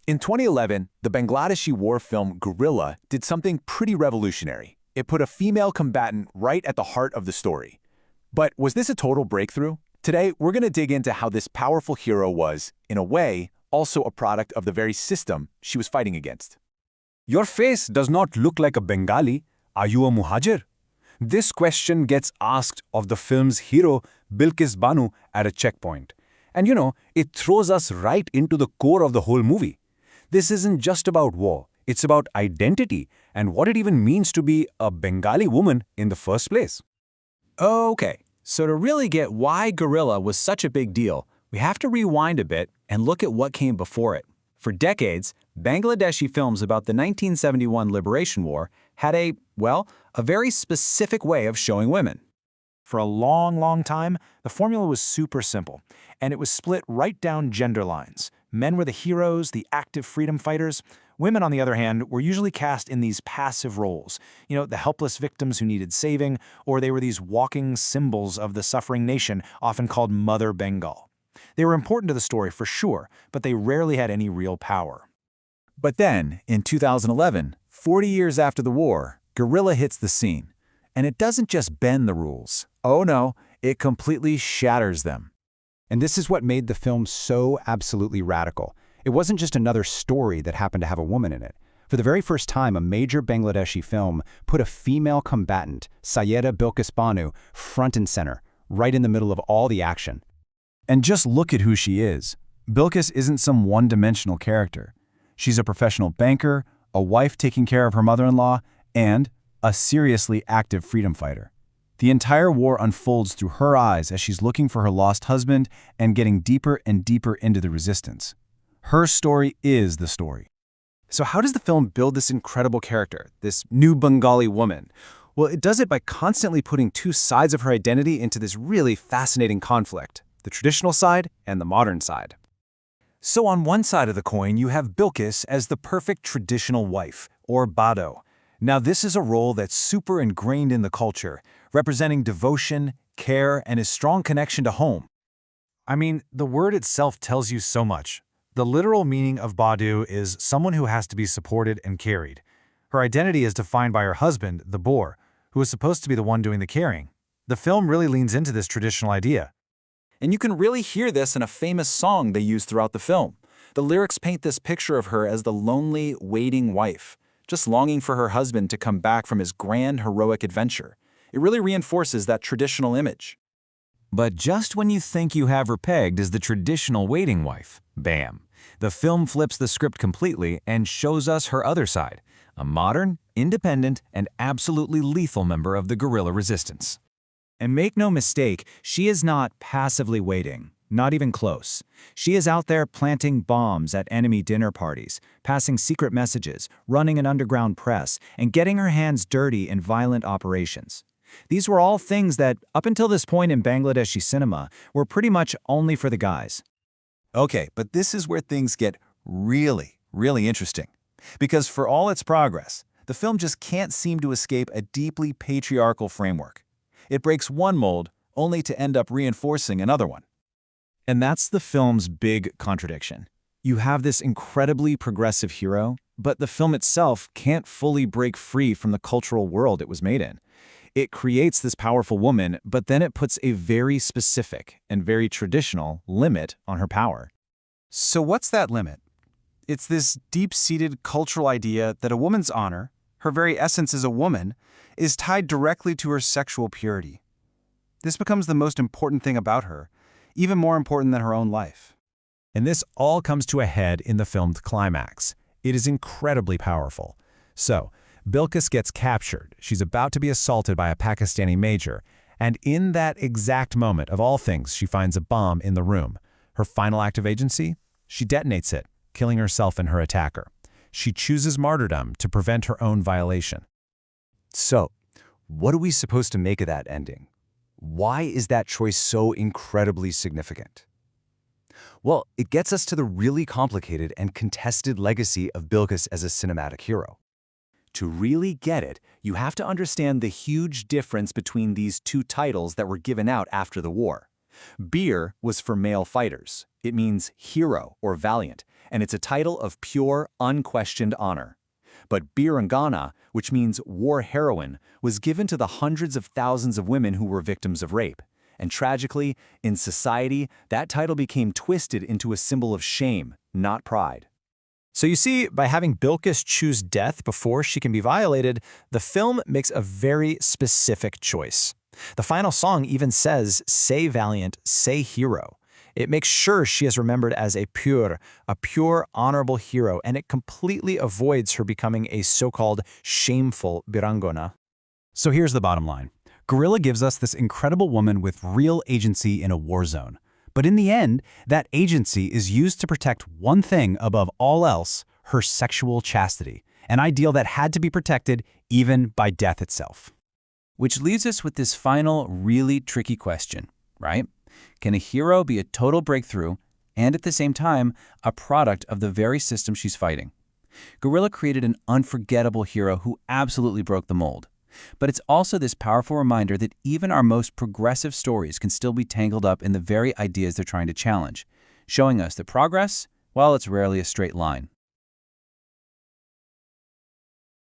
In 2011, the Bangladeshi war film Guerrilla did something pretty revolutionary. It put a female combatant right at the heart of the story. But was this a total breakthrough? Today, we're going to dig into how this powerful hero was, in a way, also a product of the very system she was fighting against. Your face does not look like a Bengali. Are you a Muhajir? This question gets asked of the film's hero, Bilkis Banu, at a checkpoint. And it throws us right into the core of the whole movie. This isn't just about war, it's about identity and what it even means to be a Bengali woman in the first place. Okay, so to really get why Guerrilla was such a big deal, we have to rewind a bit and look at what came before it. For decades, Bangladeshi films about the 1971 Liberation War had a very specific way of showing women. For a long time, the formula was super simple, and it was split right down gender lines. Men were the heroes, the active freedom fighters. Women, on the other hand, were usually cast in these passive roles. The helpless victims who needed saving, or they were these walking symbols of the suffering nation, often called Mother Bengal. They were important to the story for sure, but they rarely had any real power. But then, in 2011, 40 years after the war, Guerrilla hits the scene. And it doesn't just bend the rules. Oh no, it completely shatters them. And this is what made the film so absolutely radical. It wasn't just another story that happened to have a woman in it. For the very first time, a major Bangladeshi film put a female combatant, Sayyeda Bilkis Banu, front and center, right in the middle of all the action. And just look at who she is. Bilkis isn't some one-dimensional character. She's a professional banker, a wife taking care of her mother-in-law, and a seriously active freedom fighter. The entire war unfolds through her eyes as she's looking for her lost husband and getting deeper and deeper into the resistance. Her story is the story. So how does the film build this incredible character, this new Bengali woman? Well, it does it by constantly putting two sides of her identity into this really fascinating conflict, the traditional side and the modern side. So on one side of the coin, you have Bilkis as the perfect traditional wife, or Bado. Now this is a role that's super ingrained in the culture, representing devotion, care, and a strong connection to home. I mean, the word itself tells you so much. The literal meaning of Badu is someone who has to be supported and carried. Her identity is defined by her husband, the boar, who is supposed to be the one doing the carrying. The film really leans into this traditional idea. And you can really hear this in a famous song they use throughout the film. The lyrics paint this picture of her as the lonely, waiting wife, just longing for her husband to come back from his grand, heroic adventure. It really reinforces that traditional image. But just when you think you have her pegged as the traditional waiting wife, bam, the film flips the script completely and shows us her other side, a modern, independent, and absolutely lethal member of the guerrilla resistance. And make no mistake, she is not passively waiting, not even close. She is out there planting bombs at enemy dinner parties, passing secret messages, running an underground press, and getting her hands dirty in violent operations. These were all things that, up until this point in Bangladeshi cinema, were pretty much only for the guys. Okay, but this is where things get really interesting. Because for all its progress, the film just can't seem to escape a deeply patriarchal framework. It breaks one mold only to end up reinforcing another one. And that's the film's big contradiction. You have this incredibly progressive hero, but the film itself can't fully break free from the cultural world it was made in. It creates this powerful woman, but then it puts a very specific and very traditional limit on her power. So what's that limit? It's this deep-seated cultural idea that a woman's honor, her very essence as a woman, is tied directly to her sexual purity. This becomes the most important thing about her, even more important than her own life. And this all comes to a head in the filmed climax. It is incredibly powerful. So, Bilkis gets captured. She's about to be assaulted by a Pakistani major, and in that exact moment of all things, she finds a bomb in the room. Her final act of agency? She detonates it, killing herself and her attacker. She chooses martyrdom to prevent her own violation. So, what are we supposed to make of that ending? Why is that choice so incredibly significant? Well, it gets us to the really complicated and contested legacy of Bilkis as a cinematic hero. To really get it, you have to understand the huge difference between these two titles that were given out after the war. Bir was for male fighters. It means hero or valiant, and it's a title of pure, unquestioned honor. But Birangana, which means war heroine, was given to the hundreds of thousands of women who were victims of rape. And tragically, in society, that title became twisted into a symbol of shame, not pride. So you see, by having Bilqis choose death before she can be violated, the film makes a very specific choice. The final song even says, "Say valiant, say hero." It makes sure she is remembered as a pure, honorable hero, and it completely avoids her becoming a so-called shameful Birangona. So here's the bottom line. Guerrilla gives us this incredible woman with real agency in a war zone. But in the end, that agency is used to protect one thing above all else, her sexual chastity, an ideal that had to be protected even by death itself. Which leaves us with this final, really tricky question, right? Can a hero be a total breakthrough and at the same time a product of the very system she's fighting? Guerrilla created an unforgettable hero who absolutely broke the mold. But it's also this powerful reminder that even our most progressive stories can still be tangled up in the very ideas they're trying to challenge, showing us that progress, well, it's rarely a straight line.